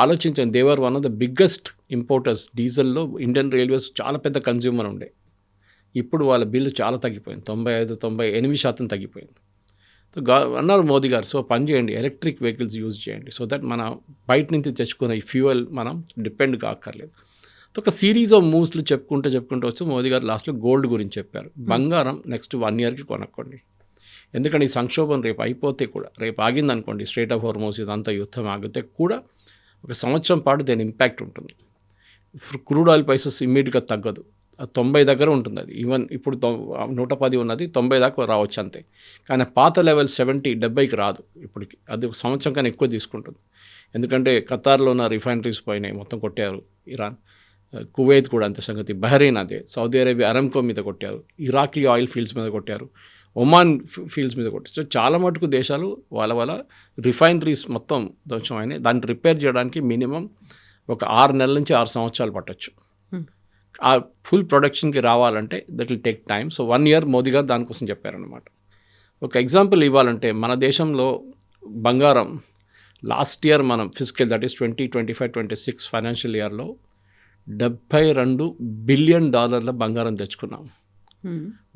ఆలోచించండి, they are one of the biggest importers డీజిల్లో. Indian Railways చాలా పెద్ద కన్జ్యూమర్ ఉండే. ఇప్పుడు వాళ్ళ బిల్లు చాలా తగ్గిపోయింది, 98% తగ్గిపోయింది. అన్నారు మోదీ గారు, సో పని చేయండి, ఎలక్ట్రిక్ వెహికల్స్ యూజ్ చేయండి, సో దట్ మన బయట నుంచి తెచ్చుకున్న ఈ ఫ్యూయల్ మనం డిపెండ్ కాక్కర్లేదు. ఒక సిరీస్ ఆఫ్ మూవ్స్లు చెప్పుకుంటూ వచ్చి మోదీ గారు లాస్ట్లో గోల్డ్ గురించి చెప్పారు. బంగారం నెక్స్ట్ 1 yearకి కొనుక్కోండి, ఎందుకంటే ఈ సంక్షోభం రేపు అయిపోతే కూడా, రేపు ఆగిందనుకోండి, స్ట్రైట్ ఆఫ్ హార్మోస్ ఇదంతా యుద్ధం ఆగితే కూడా 1 సంవత్సరం పాటు దీని ఇంపాక్ట్ ఉంటుంది. క్రూడ్ ఆయిల్ ప్రైసెస్ ఇమ్మీడియట్గా తగ్గదు, 90 దగ్గర ఉంటుంది. అది ఈవెన్ ఇప్పుడు 110 ఉన్నది, 90 దాకా రావచ్చు అంతే. కానీ పాత లెవెల్ 70-70కి రాదు ఇప్పటికి. అది 1 సంవత్సరం కన్నా ఎక్కువ తీసుకుంటుంది. ఎందుకంటే ఖతార్లో ఉన్న రిఫైనరీస్ పోయినాయి, మొత్తం కొట్టారు. ఇరాన్, కువైత్ కూడా అంతే సంగతి, బహ్రెయిన్ అదే, సౌదీ అరేబియా అరామ్కో మీద కొట్టారు, ఇరాక్లీ ఆయిల్ ఫీల్డ్స్ మీద కొట్టారు, ఒమాన్ ఫీల్డ్స్ మీద కొట్టారు. సో చాలా మటుకు దేశాలు వాళ్ళ రిఫైనరీస్ మొత్తం ధ్వంసం అయినాయి. దాన్ని రిపేర్ చేయడానికి మినిమం ఒక 6 నెలల నుంచి 6 సంవత్సరాలు పట్టచ్చు. ఆ ఫుల్ ప్రొడక్షన్కి రావాలంటే that will take time. So 1 year Modi గారు దానికోసం చెప్పారనమాట. ఒక ఎగ్జాంపుల్ ఇవ్వాలంటే, మన దేశంలో బంగారం లాస్ట్ ఇయర్ మనం ఫిజికల్, దట్ ఈస్ 2025-26 ఫైనాన్షియల్ ఇయర్లో $72 బిలియన్ బంగారం తెచ్చుకున్నాం.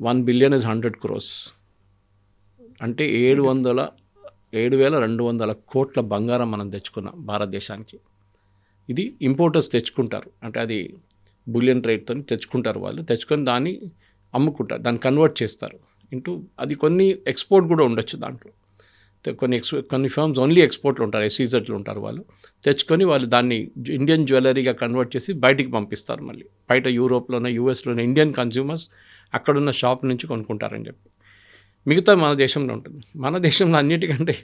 1 billion is 100 crores, అంటే 7,200 కోట్ల బంగారం మనం తెచ్చుకున్నాం భారతదేశానికి. ఇది ఇంపోర్టర్స్ తెచ్చుకుంటారు, అంటే అది బులియన్ రేట్తో తెచ్చుకుంటారు. వాళ్ళు తెచ్చుకొని దాన్ని అమ్ముకుంటారు, దాన్ని కన్వర్ట్ చేస్తారు ఇంటూ, అది కొన్ని ఎక్స్పోర్ట్ కూడా ఉండొచ్చు దాంట్లో. కొన్ని ఫర్మ్స్ ఓన్లీ ఎక్స్పోర్ట్లు ఉంటారు, ఎస్ఈజెడ్లు ఉంటారు. వాళ్ళు తెచ్చుకొని వాళ్ళు దాన్ని ఇండియన్ జ్యువెలరీగా కన్వర్ట్ చేసి బయటికి పంపిస్తారు. మళ్ళీ బయట యూరోప్లోనే, యూఎస్లోనే ఇండియన్ కన్జ్యూమర్స్ అక్కడున్న షాప్ నుంచి కొనుక్కుంటారని చెప్పి. మిగతా మన దేశంలో ఉంటుంది. మన దేశంలో అన్నిటికంటే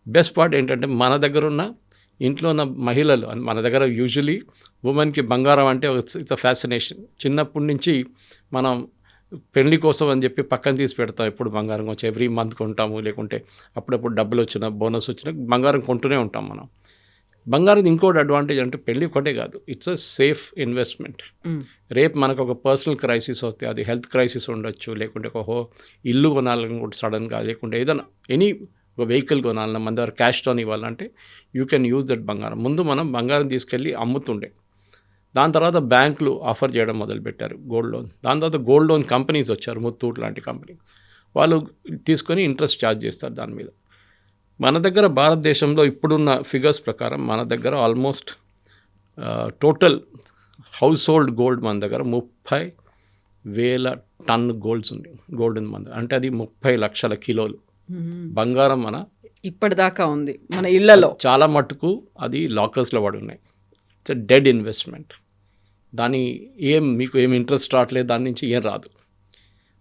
బెస్ట్ పార్ట్ ఏంటంటే, మన దగ్గర ఉన్న ఇంట్లో ఉన్న మహిళలు, మన దగ్గర యూజువలీ ఉమెన్కి బంగారం అంటే ఇట్స్ అ ఫ్యాసినేషన్. చిన్నప్పటి నుంచి మనం పెళ్లి కోసం అని చెప్పి పక్కన తీసి పెడతాం, ఎప్పుడు బంగారం వచ్చి ఎవ్రీ మంత్ కొంటాము, లేకుంటే అప్పుడప్పుడు డబ్బులు వచ్చినా, బోనస్ వచ్చినా బంగారం కొంటూనే ఉంటాం మనం. బంగారం ఇంకోటి అడ్వాంటేజ్ అంటే, పెళ్ళి ఒకటే కాదు, ఇట్స్ అ సేఫ్ ఇన్వెస్ట్మెంట్. రేపు మనకు ఒక పర్సనల్ క్రైసిస్ వస్తే, అది హెల్త్ క్రైసిస్ ఉండొచ్చు, లేకుంటే ఒక ఇల్లు కొనాలని కూడా సడన్గా, లేకుంటే ఏదైనా ఒక వెహికల్ కొనాలన్నా, మన దగ్గర క్యాష్తో ఇవ్వాలంటే యూ కెన్ యూజ్ దట్ బంగారం. ముందు మనం బంగారం తీసుకెళ్ళి అమ్ముతుండే, దాని తర్వాత బ్యాంకులు ఆఫర్ చేయడం మొదలుపెట్టారు గోల్డ్ లోన్. దాని తర్వాత గోల్డ్ లోన్ కంపెనీస్ వచ్చారు, ముత్తూట్ లాంటి కంపెనీ, వాళ్ళు తీసుకొని ఇంట్రెస్ట్ ఛార్జ్ చేస్తారు దాని మీద. మన దగ్గర భారతదేశంలో ఇప్పుడున్న ఫిగర్స్ ప్రకారం మన దగ్గర almost total house hold gold మన దగ్గర 30,000 టన్ గోల్డ్ ఉంది మన దగ్గర. అంటే అది 30 లక్షల కిలోలు బంగారం మన ఇప్పటిదాకా ఉంది మన ఇళ్లలో. చాలా మటుకు అది లాకర్స్లో పడి ఉన్నాయి. It's dead investment. మీకు ఏం ఇంట్రెస్ట్ రావట్లేదు, దాని నుంచి ఏం రాదు.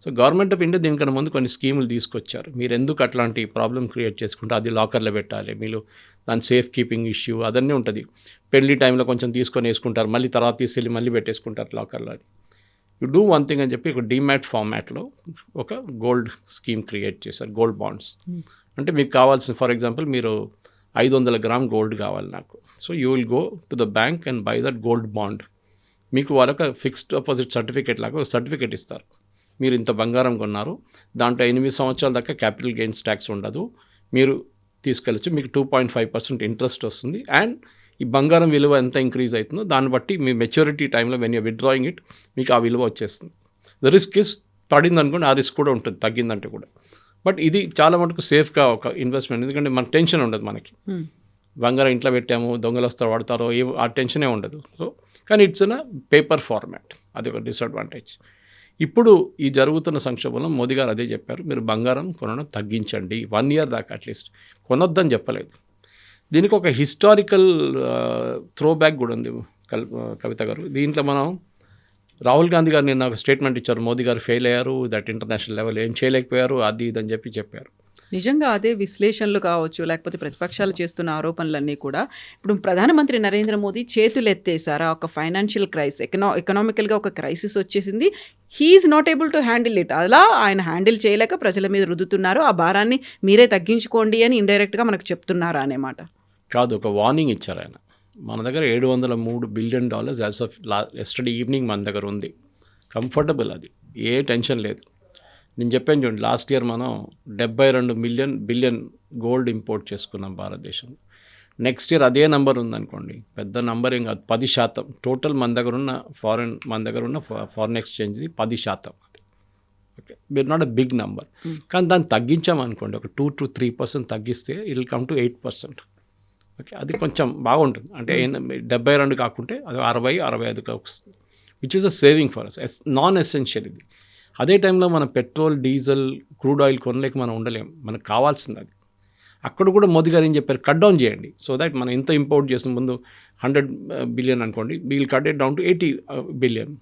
సో గవర్నమెంట్ ఆఫ్ ఇండియా దీనికన్నా ముందు కొన్ని స్కీములు తీసుకొచ్చారు. మీరు ఎందుకు అట్లాంటి ప్రాబ్లం క్రియేట్ చేసుకుంటే, అది లాకర్లో పెట్టాలి, మీరు దాని సేఫ్ కీపింగ్ ఇష్యూ అదన్నీ ఉంటుంది. పెళ్లి టైంలో కొంచెం తీసుకొని వేసుకుంటారు, మళ్ళీ తర్వాత తీసుకెళ్ళి మళ్ళీ పెట్టేసుకుంటారు లాకర్లో. అని యూ డూ వన్ థింగ్ అని చెప్పి ఒక డీమ్యాట్ ఫార్మాట్లో ఒక గోల్డ్ స్కీమ్ క్రియేట్ చేశారు, గోల్డ్ బాండ్స్. అంటే మీకు కావాల్సిన, ఫర్ ఎగ్జాంపుల్ మీరు 500 గ్రామ్ గోల్డ్ కావాలి నాకు, so you will go to the bank and by that gold bond. మీకు వాళ్ళొక ఫిక్స్డ్ డిపాజిట్ సర్టిఫికేట్ లాగా ఒక సర్టిఫికేట్ ఇస్తారు, మీరు ఇంత బంగారం కొన్నారు, దాంట్లో 8 సంవత్సరాల దాకా క్యాపిటల్ గెయిన్స్ ట్యాక్స్ ఉండదు, మీరు తీసుకెళ్ళచ్చు, మీకు 2.5% ఇంట్రెస్ట్ వస్తుంది, అండ్ ఈ బంగారం విలువ ఎంత ఇంక్రీజ్ అవుతుందో దాన్ని బట్టి మీ మెచ్యూరిటీ టైంలో వెన్ యూ విత్డ్రాయింగ్ ఇట్ మీకు ఆ విలువ వచ్చేస్తుంది. ద రిస్క్ ఇస్ పడింది అనుకోండి, ఆ రిస్క్ కూడా ఉంటుంది తగ్గిందంటే కూడా. బట్ ఇది చాలా మటుకు సేఫ్గా ఒక ఇన్వెస్ట్మెంట్, ఎందుకంటే మనకు టెన్షన్ ఉండదు. మనకి బంగారం ఇంట్లో పెట్టాము, దొంగలు వస్తారో వాడతారో, ఆ టెన్షనే ఉండదు. సో కానీ ఇట్స్ ఇన్ పేపర్ ఫార్మాట్, అది ఒక డిసడ్వాంటేజ్. ఇప్పుడు ఈ జరుగుతున్న సంక్షోభంలో మోదీ గారు అదే చెప్పారు, మీరు బంగారం కొనడం తగ్గించండి, 1 year దాకా అట్లీస్ట్ కొనొద్దని చెప్పలేదు. దీనికి ఒక హిస్టారికల్ త్రో బ్యాక్ కూడా ఉంది కవిత గారు. దీంట్లో మనం రాహుల్ గాంధీ గారు నిన్న ఒక స్టేట్మెంట్ ఇచ్చారు, మోదీ గారు ఫెయిల్ అయ్యారు, దట్ ఇంటర్నేషనల్ లెవెల్ ఏం చేయలేకపోయారు, అది ఇదని చెప్పారు. నిజంగా అదే విశ్లేషణలు కావచ్చు, లేకపోతే ప్రతిపక్షాలు చేస్తున్న ఆరోపణలన్నీ కూడా. ఇప్పుడు ప్రధానమంత్రి నరేంద్ర మోదీ చేతులు ఎత్తేసారా, ఒక ఫైనాన్షియల్ క్రైసిస్, ఎకనామికల్గా ఒక క్రైసిస్ వచ్చేసింది, he is not able to handle it. అలా ఆయన హ్యాండిల్ చేయలేక ప్రజల మీద రుద్దుతున్నారు, ఆ భారాన్ని మీరే తగ్గించుకోండి అని ఇండైరెక్ట్గా మనకు చెప్తున్నారా అనే మాట కాదు, ఒక వార్నింగ్ ఇచ్చారు ఆయన. మన దగ్గర $703 billion as of yesterday evening మన దగ్గర ఉంది, కంఫర్టబుల్, అది ఏ టెన్షన్ లేదు. నేను చెప్పాను చూడండి, లాస్ట్ ఇయర్ మనం 72 బిలియన్ గోల్డ్ ఇంపోర్ట్ చేసుకున్నాం భారతదేశం. నెక్స్ట్ ఇయర్ అదే నెంబర్ ఉందనుకోండి, పెద్ద నెంబర్ ఏం కాదు, 10% టోటల్ మన దగ్గర ఉన్న ఫారెన్ ఎక్స్చేంజ్ది 10%. ఓకే, మీరు నాట్ ఎ బిగ్ నెంబర్. కానీ దాన్ని తగ్గించామనుకోండి, ఒక 2 to 3% తగ్గిస్తే it will come to 8%. Okay, అది కొంచెం బాగుంటుంది. అంటే 72 కాకుంటే అది 60-65 వస్తుంది, which is a saving for us. Non essential ఇది. అదే టైంలో మన పెట్రోల్, డీజిల్, క్రూడ్ ఆయిల్ కొనలేక మనం ఉండలేము, మనకు కావాల్సింది అది. అక్కడ కూడా మోదీ గారు ఏం చెప్పారు, కట్ డౌన్ చేయండి. సో దట్ మనం ఎంత ఇంపోర్ట్ చేసిన ముందు 100 బిలియన్ అనుకోండి, we'll cut it down to 80 billion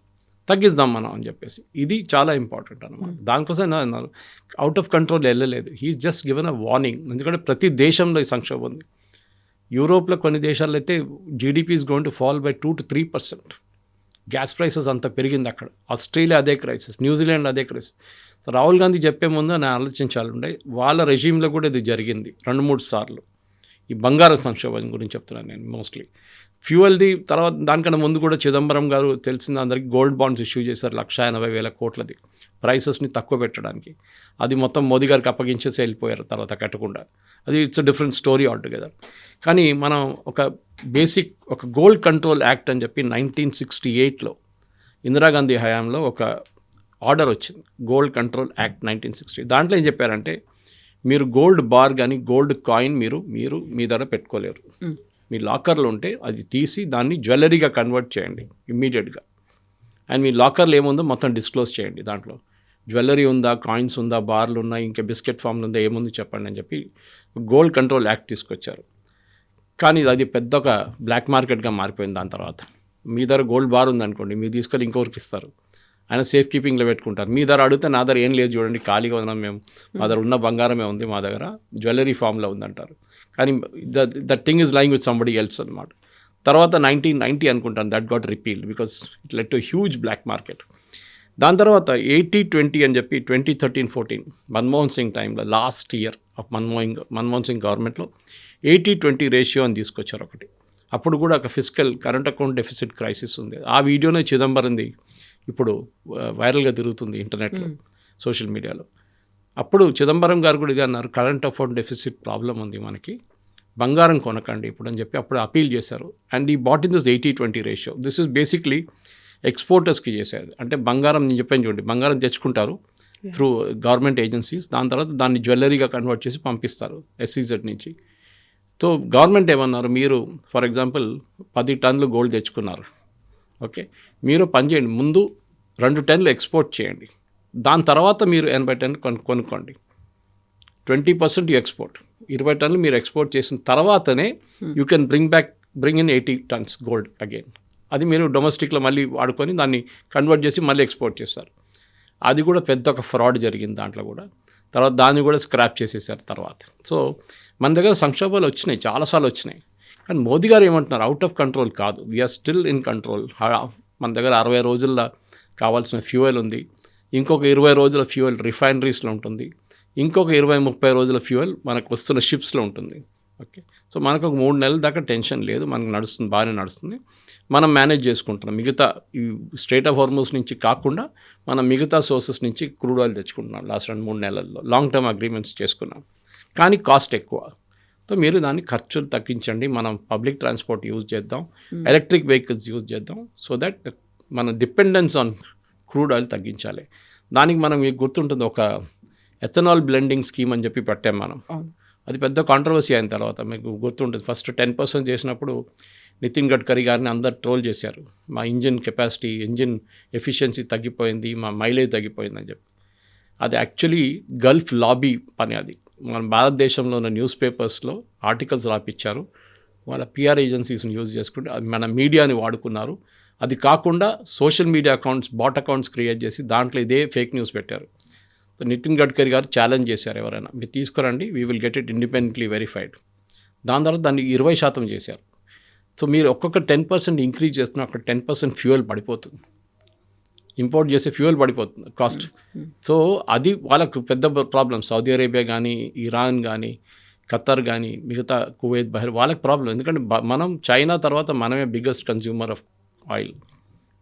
తగ్గిద్దాం మనం అని చెప్పేసి. ఇది చాలా ఇంపార్టెంట్ అనమాట. దానికోసం అన్నారు అవుట్ ఆఫ్ కంట్రోల్ వెళ్ళలేదు. He's just given a warning. ఎందుకంటే ప్రతి దేశంలో ఈ సంక్షోభం ఉంది. యూరోప్లో కొన్ని దేశాల్లో అయితే GDP is going to fall by 2 to 3%. Gas prices అంత పెరిగింది అక్కడ. ఆస్ట్రేలియా అదే క్రైసిస్, న్యూజిలాండ్ అదే క్రైసిస్. సో రాహుల్ గాంధీ చెప్పే ముందు నేను ఆలోచించాలి ఉండే, వాళ్ళ రెజీమ్లో కూడా ఇది జరిగింది 2-3 సార్లు. ఈ బంగారు సంక్షోభం గురించి చెప్తున్నాను నేను మోస్ట్లీ. ఫ్యూయల్ది తర్వాత దానికన్నా ముందు కూడా చిదంబరం గారు తెలిసింది అందరికీ గోల్డ్ బాండ్స్ ఇష్యూ చేశారు 180,000 కోట్లది, ప్రైసెస్ని తక్కువ పెట్టడానికి. అది మొత్తం మోదీ గారికి అప్పగించేసి వెళ్ళిపోయారు తర్వాత కట్టకుండా. అది it's a different story altogether. కానీ మనం ఒక గోల్డ్ కంట్రోల్ యాక్ట్ అని చెప్పి 1968లో ఇందిరాగాంధీ హయాంలో ఒక ఆర్డర్ వచ్చింది, గోల్డ్ కంట్రోల్ యాక్ట్ 1960. దాంట్లో ఏం చెప్పారంటే, మీరు గోల్డ్ బార్ కానీ గోల్డ్ కాయిన్ మీరు మీ దగ్గర పెట్టుకోలేరు. మీ లాకర్లో ఉంటే అది తీసి దాన్ని జ్యువెలరీగా కన్వర్ట్ చేయండి ఇమ్మీడియట్గా. అండ్ మీ లాకర్లో ఏముందో మొత్తం డిస్క్లోజ్ చేయండి. దాంట్లో జ్యువెలరీ ఉందా, కాయిన్స్ ఉందా, బార్లు ఉన్నాయి, ఇంకా బిస్కెట్ ఫామ్లు ఉందా, ఏముంది చెప్పండి అని చెప్పి గోల్డ్ కంట్రోల్ యాక్ట్ తీసుకొచ్చారు. కానీ అది పెద్ద ఒక బ్లాక్ మార్కెట్గా మారిపోయింది. దాని తర్వాత మీ దగ్గర గోల్డ్ బార్ ఉందనుకోండి, మీరు తీసుకొని ఇంకొకరికి ఇస్తారు, ఆయన సేఫ్ కీపింగ్లో పెట్టుకుంటారు. మీ దగ్గర అడిగితే నా దగ్గర ఏం లేదు చూడండి, ఖాళీగా ఉన్నాం మేము, మా దగ్గర ఉన్న బంగారమే ఉంది, మా దగ్గర జ్యువెలరీ ఫామ్లో ఉందంటారు. కానీ that thing is lying with somebody else అనమాట. తర్వాత 1990 అనుకుంటాను that got repealed because it led to huge black market. దాని తర్వాత 80-20 అని చెప్పి 2013-14 మన్మోహన్ సింగ్ టైంలో, last year of Manmohan Singh గవర్నమెంట్లో 80-20 రేషియో అని తీసుకొచ్చారు ఒకటి. అప్పుడు కూడా ఒక physical current account deficit crisis ఉంది. ఆ వీడియోనే చిదంబరంది ఇప్పుడు వైరల్గా తిరుగుతుంది ఇంటర్నెట్లో, సోషల్ మీడియాలో. అప్పుడు చిదంబరం గారు కూడా ఇది అన్నారు, కరెంట్ అకౌంట్ డెఫిసిట్ ప్రాబ్లం ఉంది మనకి, బంగారం కొనకండి ఇప్పుడు అని చెప్పి అప్పుడు అపీల్ చేశారు. అండ్ ఈ but in this 80-20 ratio. This is basically ఎక్స్పోర్టర్స్కి చేసేది. అంటే బంగారం నేను చెప్పాను చూడండి, బంగారం తెచ్చుకుంటారు త్రూ గవర్నమెంట్ ఏజెన్సీస్, దాని తర్వాత దాన్ని జ్యువెలరీగా కన్వర్ట్ చేసి పంపిస్తారు SEZ నుంచి. సో గవర్నమెంట్ ఏమన్నారు, మీరు ఫర్ ఎగ్జాంపుల్ 10 టన్నులు గోల్డ్ తెచ్చుకున్నారు, ఓకే, మీరు పని చేయండి, ముందు 2 టన్నులు ఎక్స్పోర్ట్ చేయండి, దాని తర్వాత మీరు 80 టన్నులు కొనుక్కోండి. 20% ఎక్స్పోర్ట్, 20 టన్నులు మీరు ఎక్స్పోర్ట్ చేసిన తర్వాతనే you can bring in 80 turns gold again. అది మీరు డొమెస్టిక్లో మళ్ళీ వాడుకొని దాన్ని కన్వర్ట్ చేసి మళ్ళీ ఎక్స్పోర్ట్ చేస్తారు. అది కూడా పెద్ద ఒక ఫ్రాడ్ జరిగింది దాంట్లో కూడా. తర్వాత దాన్ని కూడా స్క్రాప్ చేసేసారు తర్వాత. సో మన దగ్గర సంక్షోభాలు వచ్చినాయి, చాలాసార్లు వచ్చినాయి. కానీ మోదీ గారు ఏమంటున్నారు, అవుట్ ఆఫ్ కంట్రోల్ కాదు, వీఆర్ స్టిల్ ఇన్ కంట్రోల్. మన దగ్గర 60 రోజుల్లో కావాల్సిన ఫ్యూయల్ ఉంది, ఇంకొక 20 రోజుల ఫ్యూయల్ రిఫైనరీస్లో ఉంటుంది, ఇంకొక 20-30 రోజుల ఫ్యూయల్ మనకు వస్తున్న షిప్స్లో ఉంటుంది. ఓకే, సో మనకు ఒక 3 నెలల దాకా టెన్షన్ లేదు, మనకు నడుస్తుంది, బాగానే నడుస్తుంది, మనం మేనేజ్ చేసుకుంటున్నాం. మిగతా ఈ స్ట్రైట్ ఆఫ్ హార్మోస్ నుంచి కాకుండా మనం మిగతా సోర్సెస్ నుంచి క్రూడ్ ఆయిల్ తెచ్చుకుంటున్నాం లాస్ట్ 2-3 నెలల్లో. లాంగ్ టర్మ్ అగ్రిమెంట్స్ చేసుకున్నాం, కానీ కాస్ట్ ఎక్కువ. సో మీరు దాన్ని ఖర్చులు తగ్గించండి, మనం పబ్లిక్ ట్రాన్స్పోర్ట్ యూజ్ చేద్దాం, ఎలక్ట్రిక్ వెహికల్స్ యూజ్ చేద్దాం, సో దట్ మన డిపెండెన్స్ ఆన్ క్రూడ్ ఆయిల్ తగ్గించాలి. దానికి మనం మీకు గుర్తుంటుంది, ఒక ఎథనాల్ బ్లెండింగ్ స్కీమ్ అని చెప్పి పెట్టాం మనం. అది పెద్ద కాంట్రవర్సీ అయిన తర్వాత మీకు గుర్తుంటుంది, ఫస్ట్ 10% చేసినప్పుడు నితిన్ గడ్కరీ గారిని అందరు ట్రోల్ చేశారు, మా ఇంజిన్ కెపాసిటీ, ఇంజిన్ ఎఫిషియన్సీ తగ్గిపోయింది, మా మైలేజ్ తగ్గిపోయిందని చెప్పి. అది యాక్చువల్లీ గల్ఫ్ లాబీ పని. అది మన భారతదేశంలో ఉన్న న్యూస్ పేపర్స్లో ఆర్టికల్స్ రాపిచ్చారు, వాళ్ళ PR ఏజెన్సీస్ని యూజ్ చేసుకుంటే అది మన మీడియాని వాడుకున్నారు. అది కాకుండా social media accounts, bot accounts create చేసి దాంట్లో ఇదే ఫేక్ న్యూస్ పెట్టారు. సో నితిన్ గడ్కరీ గారు ఛాలెంజ్ చేశారు, ఎవరైనా మీరు తీసుకురండి, we will get it independently verified. దాని తర్వాత దాన్ని 20% చేశారు. సో మీరు ఒక్కొక్క 10% ఇంక్రీజ్ చేస్తున్నా అక్కడ 10% ఫ్యూయల్ పడిపోతుంది, ఇంపోర్ట్ చేసే ఫ్యూయల్ పడిపోతుంది కాస్ట్. సో అది వాళ్ళకు పెద్ద ప్రాబ్లం. సౌదీ అరేబియా కానీ, ఇరాన్ కానీ, ఖత్తర్ కానీ, మిగతా కువైత్, బహ్రెయిన్, వాళ్ళకి ప్రాబ్లం. ఎందుకంటే మనం చైనా తర్వాత మనమే బిగ్గెస్ట్ కన్జ్యూమర్ ఆఫ్ ఆయిల్.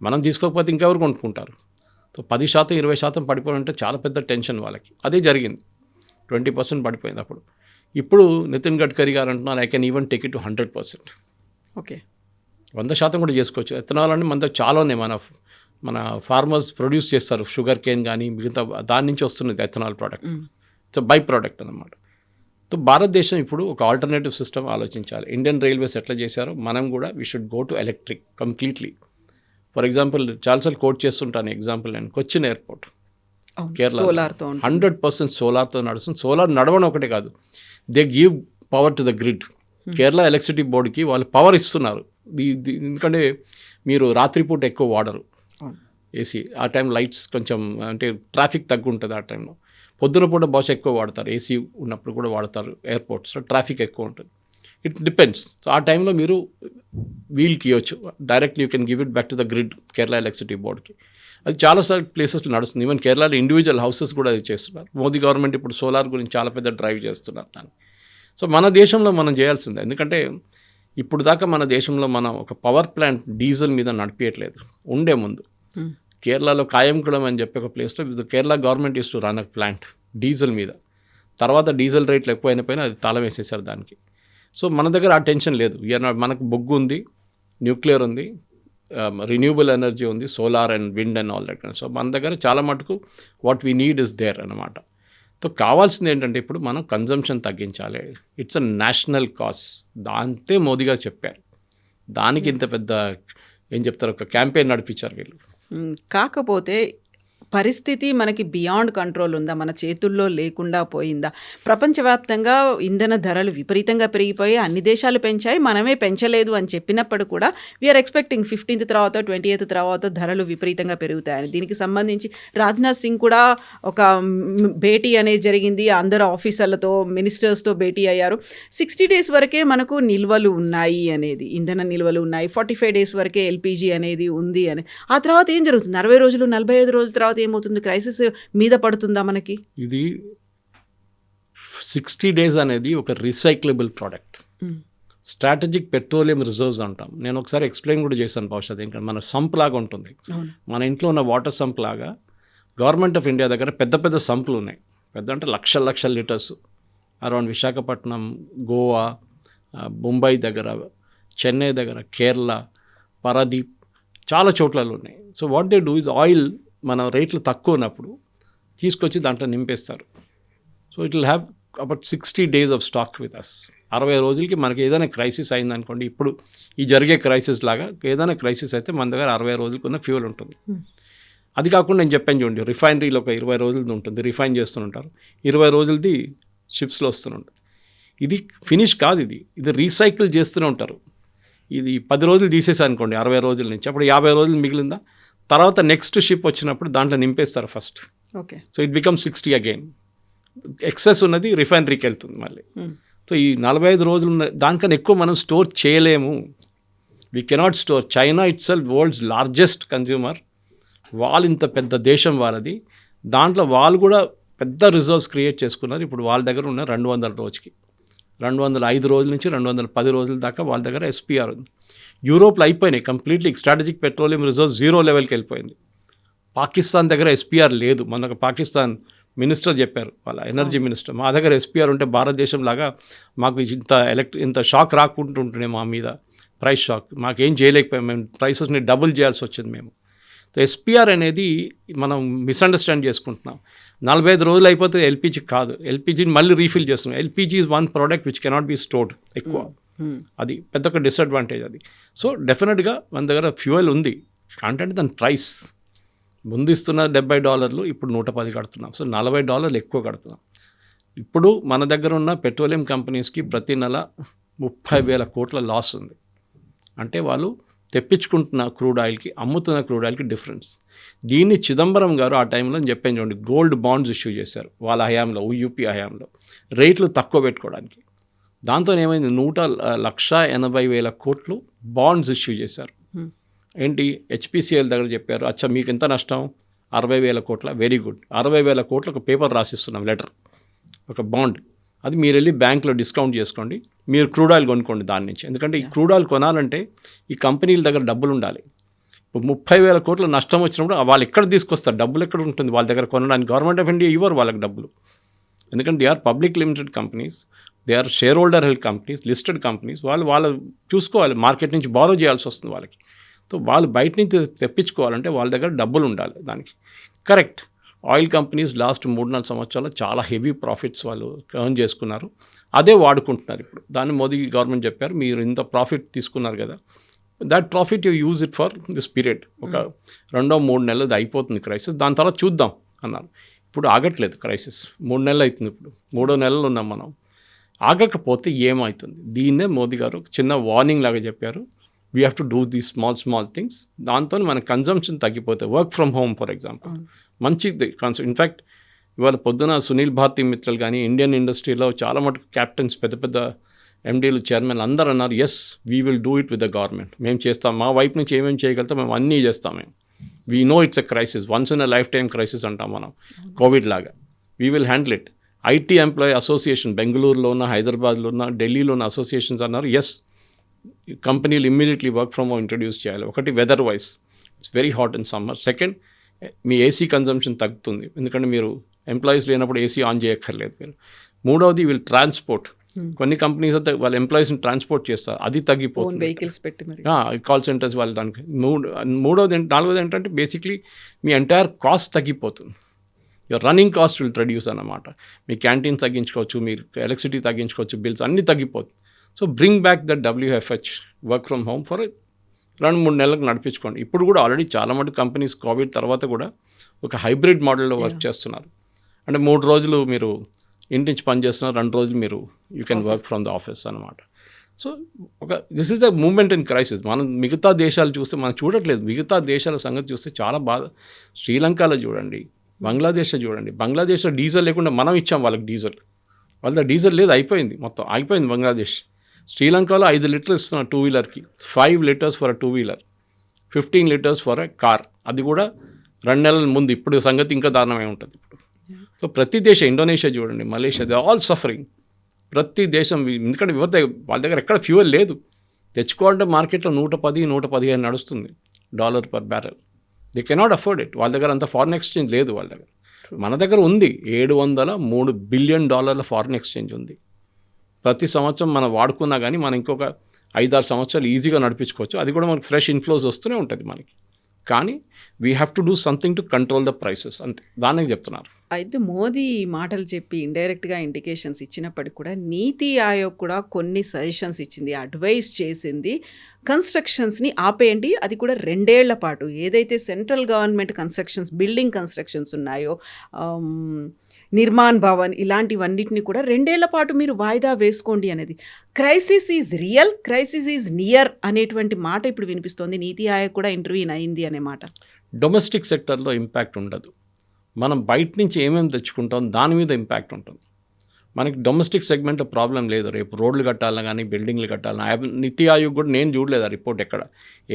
మనం తీసుకోకపోతే ఇంకెవరు కొనుక్కుంటారు. సో 10%, 20% పడిపోవాలంటే చాలా పెద్ద టెన్షన్ వాళ్ళకి. అదే జరిగింది, 20% పడిపోయింది. అప్పుడు ఇప్పుడు నితిన్ గడ్కరీ గారు అంటున్నారు I can even take it to 100%. Okay. 100% కూడా చేసుకోవచ్చు. ఎథనాల్ అంటే మన దగ్గర చాలా ఉన్నాయి. మన ఫార్మర్స్ ప్రొడ్యూస్ చేస్తారు, షుగర్ కేన్ కానీ మిగతా దాని నుంచి వస్తున్నది ethanol product. So by product అన్నమాట. సో భారతదేశం ఇప్పుడు ఒక ఆల్టర్నేటివ్ సిస్టమ్ ఆలోచించాలి. ఇండియన్ రైల్వేస్ ఎట్లా చేశారో మనం కూడా we should go to electric completely. For example చాలాసార్లు కోట్ చేస్తుంటాను ఎగ్జాంపుల్, నేను కొచ్చిన్ ఎయిర్పోర్ట్ కేరళ 100% సోలార్తో నడుస్తుంది. సోలార్ నడవడం ఒకటే కాదు, they give power to the grid. Kerala electricity బోర్డుకి వాళ్ళు పవర్ ఇస్తున్నారు. ఎందుకంటే మీరు రాత్రిపూట ఎక్కువ వాడరు ఏసీ, ఆ టైం లైట్స్ కొంచెం అంటే ట్రాఫిక్ తగ్గు ఉంటుంది ఆ టైంలో. పొద్దున పూట బహుశా ఎక్కువ వాడతారు, ఏసీ ఉన్నప్పుడు కూడా వాడతారు ఎయిర్పోర్ట్స్లో, ట్రాఫిక్ ఎక్కువ ఉంటుంది. It depends. సో ఆ టైంలో మీరు వీల్కి ఇవ్వచ్చు directly, you can give it back to the grid Kerala electricity బోర్డ్కి. అది చాలా ప్లేసెస్లో నడుస్తుంది. ఈవెన్ కేరళలో ఇండివిజువల్ హౌసెస్ కూడా అది చేస్తున్నారు. మోదీ గవర్నమెంట్ ఇప్పుడు సోలార్ గురించి చాలా పెద్ద డ్రైవ్ చేస్తున్నారు దాన్ని. సో మన దేశంలో మనం చేయాల్సిందే, ఎందుకంటే ఇప్పుడు దాకా మన దేశంలో మనం ఒక పవర్ ప్లాంట్ డీజిల్ మీద నడిపించట్లేదు. ఉండే ముందు కేరళలో కాయంకుళం అని చెప్పి ఒక ప్లేస్లో కేరళ గవర్నమెంట్ ఇస్తూ రన్ ప్లాంట్ డీజిల్ మీద. తర్వాత డీజిల్ రేట్లు ఎక్కువైనా అది తాళం వేసేసారు దానికి. సో మన దగ్గర ఆ టెన్షన్ లేదు. మనకు బొగ్గు ఉంది, న్యూక్లియర్ ఉంది, రిన్యూబుల్ ఎనర్జీ ఉంది, solar and wind and all that. So మన దగ్గర చాలా మటుకు what we need is there అన్నమాట. సో కావాల్సింది ఏంటంటే ఇప్పుడు మనం కన్జంప్షన్ తగ్గించాలి. It's a national cause. దాంతే మోదీ గారు చెప్పారు. దానికి ఇంత పెద్ద ఏం చెప్తారు, ఒక క్యాంపెయిన్ నడిపించారు వీళ్ళు. కాకపోతే పరిస్థితి మనకి బియాండ్ కంట్రోల్ ఉందా, మన చేతుల్లో లేకుండా పోయిందా? ప్రపంచవ్యాప్తంగా ఇంధన ధరలు విపరీతంగా పెరిగిపోయి అన్ని దేశాలు పెంచాయి, మనమే పెంచలేదు అని చెప్పినప్పుడు కూడా వీఆర్ ఎక్స్పెక్టింగ్ 15th తర్వాత 20th తర్వాత ధరలు విపరీతంగా పెరుగుతాయని. దీనికి సంబంధించి రాజ్నాథ్ సింగ్ కూడా ఒక భేటీ అనేది జరిగింది, అందరు ఆఫీసర్లతో మినిస్టర్స్తో భేటీ అయ్యారు. 60 days వరకే మనకు నిల్వలు ఉన్నాయి అనేది, ఇంధన నిల్వలు ఉన్నాయి, 45 days వరకే ఎల్పిజి అనేది ఉంది అని. ఆ తర్వాత ఏం జరుగుతుంది? 60 రోజులు 45 రోజుల తర్వాత ఏమవుతుంది? క్రైసిస్ మీద పడుతుందా మనకి? ఇది 60 days అనేది ఒక recyclable product. Strategic petroleum reserves అంటాం. నేను ఒకసారి ఎక్స్ప్లెయిన్ కూడా చేశాను బహుశా. ఎందుకంటే మన సంప్ లాగా ఉంటుంది, మన ఇంట్లో ఉన్న వాటర్ సంప్ లాగా గవర్నమెంట్ ఆఫ్ ఇండియా దగ్గర పెద్ద పెద్ద సంపులు ఉన్నాయి. పెద్ద అంటే లక్షల లీటర్స్ అరౌండ్ విశాఖపట్నం, గోవా, ముంబై దగ్గర, చెన్నై దగ్గర, కేరళ, పారాదీప్, చాలా చోట్లలో ఉన్నాయి. So what they do is oil మన రేట్లు తక్కువ ఉన్నప్పుడు తీసుకొచ్చి దాంట్లో నింపేస్తారు. So it will have about 60 days of stock with us. 60 రోజులకి మనకి ఏదైనా క్రైసిస్ అయిందనుకోండి, ఇప్పుడు ఈ జరిగే క్రైసిస్ లాగా ఏదైనా క్రైసిస్ అయితే మన దగ్గర 60 రోజులకు ఉన్న ఫ్యూల్ ఉంటుంది. అది కాకుండా నేను చెప్పాను చూడండి, రిఫైనరీలో ఒక 20 రోజులది ఉంటుంది, రిఫైన్ చేస్తుంటారు, 20 రోజులది షిప్స్లో వస్తుంటుంది. ఇది ఫినిష్ కాదు, ఇది రీసైకిల్ చేస్తూనే ఉంటారు. ఇది 10 రోజులు తీసేసారు అనుకోండి 60 రోజుల నుంచి, అప్పుడు 50 రోజులు మిగిలిందా, తర్వాత నెక్స్ట్ షిప్ వచ్చినప్పుడు దాంట్లో నింపేస్తారు first. Okay. So it become 60 again. Excess ఉన్నది రిఫైనరీకి వెళ్తుంది మళ్ళీ. సో ఈ 45 రోజులు ఉన్న దానికన్నా ఎక్కువ మనం స్టోర్ చేయలేము. We cannot store. China it self world's largest consumer. వాళ్ళు ఇంత పెద్ద దేశం వాళ్ళది, దాంట్లో వాళ్ళు కూడా పెద్ద రిజర్వ్స్ క్రియేట్ చేసుకున్నారు. ఇప్పుడు వాళ్ళ దగ్గర ఉన్న 200 రోజుకి 205 రోజుల నుంచి 210 రోజుల దాకా వాళ్ళ దగ్గర ఎస్పీఆర్ ఉంది. యూరోప్లో అయిపోయినాయి కంప్లీట్లీ. స్ట్రాటజిక్ పెట్రోలియం రిజర్వ్ 0 లెవెల్కి వెళ్ళిపోయింది. పాకిస్తాన్ దగ్గర ఎస్పీఆర్ లేదు. మనకు పాకిస్తాన్ మినిస్టర్ చెప్పారు, వాళ్ళ ఎనర్జీ మినిస్టర్, మా దగ్గర ఎస్పీఆర్ ఉంటే భారతదేశం లాగా మాకు ఇంత షాక్ రాకుంటుంటుండే మా మీద, ప్రైస్ షాక్. మాకేం చేయలేకపోయాం, మేము ప్రైసెస్ని డబుల్ చేయాల్సి వచ్చింది మేము. సో ఎస్పీఆర్ అనేది మనం మిస్అండర్స్టాండ్ చేసుకుంటున్నాం. 45 రోజులు అయిపోతే ఎల్పిజి కాదు, ఎల్పిజిని మళ్ళీ రీఫిల్ చేస్తున్నాం. LPG is one product which cannot be stored ఎక్కువ. అది పెద్ద ఒక డిసడ్వాంటేజ్ అది. సో డెఫినెట్గా మన దగ్గర ఫ్యూయల్ ఉంది, అంటే దాని ప్రైస్ ముందు ఇస్తున్న $70, ఇప్పుడు 110 కడుతున్నాం. సో $40 ఎక్కువ కడుతున్నాం. ఇప్పుడు మన దగ్గర ఉన్న పెట్రోలియం కంపెనీస్కి ప్రతి నెల 30,000 కోట్ల లాస్ ఉంది. అంటే వాళ్ళు తెప్పించుకుంటున్న క్రూడ్ ఆయిల్కి, అమ్ముతున్న క్రూడ్ ఆయిల్కి డిఫరెన్స్. దీన్ని చిదంబరం గారు ఆ టైంలో చెప్పాను చూడండి, గోల్డ్ బాండ్స్ ఇష్యూ చేశారు వాళ్ళ హయాంలో, యూపీ హయాంలో, రేట్లు తక్కువ పెట్టుకోవడానికి. దాంతో ఏమైంది, 1,80,000 కోట్లు బాండ్స్ ఇష్యూ చేశారు. ఏంటి, హెచ్పిసిఎల్ దగ్గర చెప్పారు, అచ్చా మీకు ఎంత నష్టం, 60,000 కోట్ల, వెరీ గుడ్, 60,000 కోట్ల ఒక పేపర్ రాసిస్తున్నాం, లెటర్, ఒక బాండ్, అది మీరు వెళ్ళి బ్యాంక్లో డిస్కౌంట్ చేసుకోండి, మీరు క్రూడ్ ఆయిల్ కొనుక్కోండి దాని నుంచి. ఎందుకంటే ఈ క్రూడ్ ఆయిల్ కొనాలంటే ఈ కంపెనీల దగ్గర డబ్బులు ఉండాలి. ఇప్పుడు 30,000 కోట్ల నష్టం వచ్చినప్పుడు వాళ్ళు ఎక్కడ తీసుకొస్తారు, డబ్బులు ఎక్కడ ఉంటుంది వాళ్ళ దగ్గర కొనడానికి? గవర్నమెంట్ ఆఫ్ ఇండియా ఇవ్వరు వాళ్ళకి డబ్బులు. ఎందుకంటే they are public limited companies, they are share holder held companies, listed companies. వాళ్ళు చూసుకోవాలి, మార్కెట్ నుంచి బారో చేయాల్సి వస్తుంది వాళ్ళకి. సో వాళ్ళు బయట నుంచి తెప్పించుకోవాలంటే వాళ్ళ దగ్గర డబ్బులు ఉండాలి దానికి. కరెక్ట్, ఆయిల్ కంపెనీస్ లాస్ట్ 3-4 సంవత్సరాలు చాలా హెవీ ప్రాఫిట్స్ వాళ్ళు ఎర్న్ చేసుకున్నారు, అదే వాడుకుంటున్నారు ఇప్పుడు. దాన్ని మోదీ గవర్నమెంట్ చెప్పారు, మీరు ఇంత ప్రాఫిట్ తీసుకున్నారు కదా, that profit you use it for this period, ఒక 2-3 నెలలు అయిపోతుంది క్రైసిస్, దాని తర్వాత చూద్దాం అన్నారు. ఇప్పుడు ఆగట్లేదు క్రైసిస్, 3 నెలలు అవుతుంది, ఇప్పుడు 3వ నెలలు ఉన్నాం మనం. ఆగకపోతే ఏమవుతుంది, దీన్నే మోదీ గారు చిన్న వార్నింగ్ లాగా చెప్పారు. We have to do these small things. దాంతో మన కన్జంప్షన్ తగ్గిపోతాయి. Work from home for example మంచిది కాన్సెప్ట్. ఇన్ఫ్యాక్ట్ ఇవాళ పొద్దున సునీల్ భారతి మిత్రల్ కానీ ఇండియన్ ఇండస్ట్రీలో చాలా మటుకు క్యాప్టెన్స్, పెద్ద ఎండీలు, చైర్మన్ అందరూ అన్నారు, yes we will do it with the government. మేము చేస్తాం, మా వైపు నుంచి ఏమేమి చేయగలుగుతాం మేము అన్నీ చేస్తాం. మేము we know it's a crisis, once in a life time crisis అంటాం మనం, కోవిడ్ లాగా. We will handle it. IT employee association బెంగళూరులో ఉన్న, హైదరాబాద్లో ఉన్న, ఢిల్లీలో ఉన్న అసోసియేషన్స్ అన్నారు, ఎస్ కంపెనీలు immediately work from home introduce చేయాలి. ఒకటి weather wise, it's very hot in summer. Second, మీ ఏసీ కన్జంప్షన్ తగ్గుతుంది, ఎందుకంటే మీరు ఎంప్లాయీస్ లేనప్పుడు ఏసీ ఆన్ చేయక్కర్లేదు మీరు. మూడవది వీళ్ళు ట్రాన్స్పోర్ట్, కొన్ని కంపెనీస్ అయితే వాళ్ళ ఎంప్లాయీస్ని ట్రాన్స్పోర్ట్ చేస్తారు, అది తగ్గిపోతుంది, వెహికల్స్ పెట్టి మరి కాల్ సెంటర్స్ వాళ్ళు దానికి. నాలుగవది ఏంటంటే బేసిక్లీ మీ ఎంటైర్ కాస్ట్ తగ్గిపోతుంది. Your running cost will reduce అన్నమాట. మీ క్యాంటీన్ తగ్గించుకోవచ్చు, మీరు ఎలక్ట్రిసిటీ తగ్గించుకోవచ్చు, బిల్స్ అన్నీ తగ్గిపోతుంది. So bring back the WFH work from home for 2-3 నెలలకు నడిపించుకోండి. ఇప్పుడు కూడా ఆల్రెడీ చాలా మటు కంపెనీస్ కోవిడ్ తర్వాత కూడా ఒక హైబ్రిడ్ మోడల్లో వర్క్ చేస్తున్నారు. అంటే 3 రోజులు మీరు ఇంటి నుంచి పని చేస్తున్నారు, 2 రోజులు మీరు you can work from the office అనమాట. So this is the moment in crisis. మనం మిగతా దేశాలు చూస్తే మనం చూడట్లేదు, మిగతా దేశాల సంగతి చూస్తే చాలా బాధ. శ్రీలంకలో చూడండి, బంగ్లాదేశ్లో చూడండి. బంగ్లాదేశ్లో డీజిల్ లేకుండా మనం ఇచ్చాం వాళ్ళకి డీజిల్, వాళ్ళ డీజిల్ లేదు, అయిపోయింది, మొత్తం అయిపోయింది బంగ్లాదేశ్. శ్రీలంకలో 5 లీటర్లు ఇస్తున్నారు 2 వీలర్కి, 5 litres for 2 wheeler, 15 litres for a car. అది కూడా 2 నెలల ముందు. ఇప్పుడు సంగతి ఇంకా దారుణమై ఉంటుంది ఇప్పుడు. సో ప్రతి దేశం, ఇండోనేషియా చూడండి, మలేషియా, దే ఆల్ సఫరింగ్. ప్రతి దేశం, ఎందుకంటే వాళ్ళ దగ్గర ఎక్కడ ఫ్యూయల్ లేదు, తెచ్చుకోవాలంటే మార్కెట్లో 110-115 నడుస్తుంది $1 per barrel. They cannot afford it. వాళ్ళ దగ్గర అంత ఫారిన్ ఎక్స్చేంజ్ లేదు వాళ్ళ దగ్గర. మన దగ్గర ఉంది, $703 బిలియన్ ఫారిన్ ఎక్స్చేంజ్ ఉంది. ప్రతి సంవత్సరం మనం వాడుకున్నా కానీ మనం ఇంకొక 5-6 సంవత్సరాలు ఈజీగా నడిపించుకోవచ్చు. అది కూడా మనకు ఫ్రెష్ ఇన్ఫ్లోస్ వస్తూనే ఉంటుంది మనకి. కానీ we have to do something to control the prices, అంతే, దానికి చెప్తున్నారు. అయితే మోదీ మాటలు చెప్పి ఇండైరెక్ట్గా ఇండికేషన్స్ ఇచ్చినప్పటికి కూడా నీతి ఆయోగ్ కూడా కొన్ని సజెషన్స్ ఇచ్చింది, అడ్వైస్ చేసింది. కన్స్ట్రక్షన్స్ని ఆపేయండి, అది కూడా 2 ఏళ్ల పాటు. ఏదైతే central government constructions, building constructions ఉన్నాయో, నిర్మాణ్ భవన్, ఇలాంటివన్నిటిని కూడా 2 ఏళ్ల పాటు మీరు వాయిదా వేసుకోండి అనేది. Crisis is real, crisis is near అనేటువంటి మాట ఇప్పుడు వినిపిస్తోంది. నీతి ఆయోగ్ కూడా ఇంటర్వ్యూన్ అయింది అనే మాట. డొమెస్టిక్ సెక్టర్లో ఇంపాక్ట్ ఉండదు, మనం బయట నుంచి ఏమేమి తెచ్చుకుంటాం దాని మీద ఇంపాక్ట్ ఉంటుంది. మనకి డొమెస్టిక్ సెగ్మెంట్లో ప్రాబ్లం లేదు. రేపు రోడ్లు కట్టాలన్నా కానీ బిల్డింగ్లు కట్టాలన్నా, నీతి ఆయోగ్ కూడా నేను చూడలేదు ఆ రిపోర్ట్ ఎక్కడ,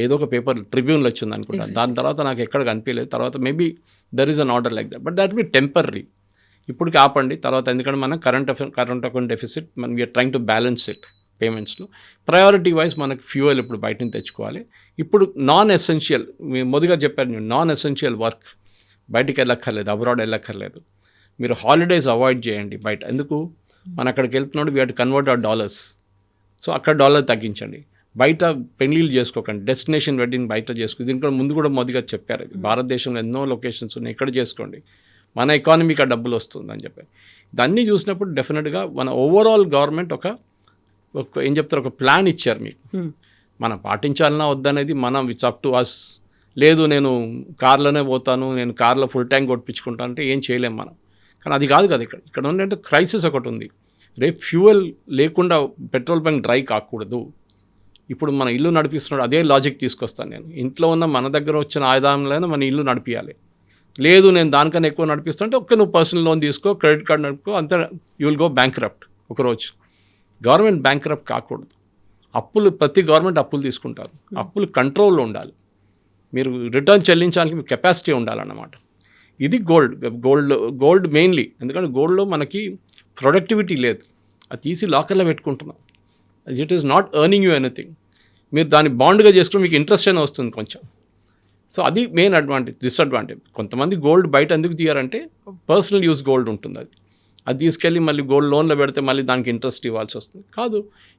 ఏదో ఒక పేపర్ ట్రిబ్యూన్లో వచ్చింది అనుకుంటాను. దాని తర్వాత నాకు ఎక్కడ కనిపించలేదు. తర్వాత maybe there is an order like that, but that be temporary. ఇప్పటికి ఆపండి తర్వాత, ఎందుకంటే మనం కరెంట్ అకౌంట్ డెఫిసిట్, మనం we're trying to balance it పేమెంట్స్లో. ప్రయారిటీ వైజ్ మనకు ఫ్యూయల్ ఇప్పుడు బయట నుంచి తెచ్చుకోవాలి. ఇప్పుడు నాన్ ఎసెన్షియల్, మొదటిగా చెప్పారు నేను, నాన్ ఎసెన్షియల్ వర్క్ బయటికి వెళ్ళక్కర్లేదు, అబ్రాడ్ వెళ్ళక్కర్లేదు. మీరు హాలిడేస్ అవాయిడ్ చేయండి బయట. ఎందుకు, మనం అక్కడికి వెళ్తున్నాడు, we have to convert hour dollars. So అక్కడ డాలర్ తగ్గించండి. బయట పెళ్ళిళ్ళు చేసుకోకండి, డెస్టినేషన్ వెడ్డింగ్ బయట చేసుకోండి. దీనికి ముందు కూడా మోదీగా చెప్పారు, ఇది భారతదేశంలో ఎన్నో లొకేషన్స్ ఉన్నాయి, ఇక్కడ చేసుకోండి, మన ఎకానమీకి ఆ డబ్బులు వస్తుందని చెప్పి. దాన్ని చూసినప్పుడు డెఫినెట్గా మన ఓవరాల్ గవర్నమెంట్ ఒక ఏం చెప్తారు, ఒక ప్లాన్ ఇచ్చారు మీకు. మనం పాటించాలన్నా వద్దనేది మనం, ఇట్స్ అప్ టు అస్. లేదు నేను కార్లోనే పోతాను, నేను కార్లో ఫుల్ ట్యాంక్ కొట్టించుకుంటాను అంటే ఏం చేయలేం మనం. కానీ అది కాదు కదా, ఇక్కడ ఏంటంటే క్రైసిస్ ఒకటి ఉంది. రేపు ఫ్యూయల్ లేకుండా పెట్రోల్ బంక్ డ్రై కాకూడదు. ఇప్పుడు మన ఇల్లు నడిపిస్తున్నాడు, అదే లాజిక్ తీసుకొస్తాను నేను. ఇంట్లో ఉన్న మన దగ్గర వచ్చిన ఆదాయంలోనే మన ఇల్లు నడిపించాలి. లేదు నేను దానికన్నా ఎక్కువ నడిపిస్తుంటే ఒక్క నువ్వు పర్సనల్ లోన్ తీసుకో, క్రెడిట్ కార్డు నడుపుకో, అంతే, యూ విల్ గో బ్యాంక్రప్ట్ ఒకరోజు. గవర్నమెంట్ బ్యాంక్రప్ట్ కాకూడదు. అప్పులు, ప్రతి గవర్నమెంట్ అప్పులు తీసుకుంటారు, అప్పులు కంట్రోల్లో ఉండాలి. మీరు రిటర్న్ చెల్లించడానికి మీకు కెపాసిటీ ఉండాలన్నమాట. ఇది గోల్డ్ మెయిన్లీ. ఎందుకంటే గోల్డ్లో మనకి ప్రొడక్టివిటీ లేదు, అది తీసి లాకర్లో పెట్టుకుంటున్నాం. It is not earning you anything. మీరు దాన్ని బాండ్గా చేసుకుని మీకు ఇంట్రెస్ట్ అయినా వస్తుంది కొంచెం. సో అది మెయిన్ అడ్వాంటేజ్. డిసడ్వాంటేజ్, కొంతమంది గోల్డ్ బయట ఎందుకు తీయారంటే పర్సనల్ యూస్ గోల్డ్ ఉంటుంది, అది అది తీసుకెళ్ళి మళ్ళీ గోల్డ్ లోన్లో పెడితే మళ్ళీ దానికి ఇంట్రెస్ట్ ఇవ్వాల్సి వస్తుంది. కాదు,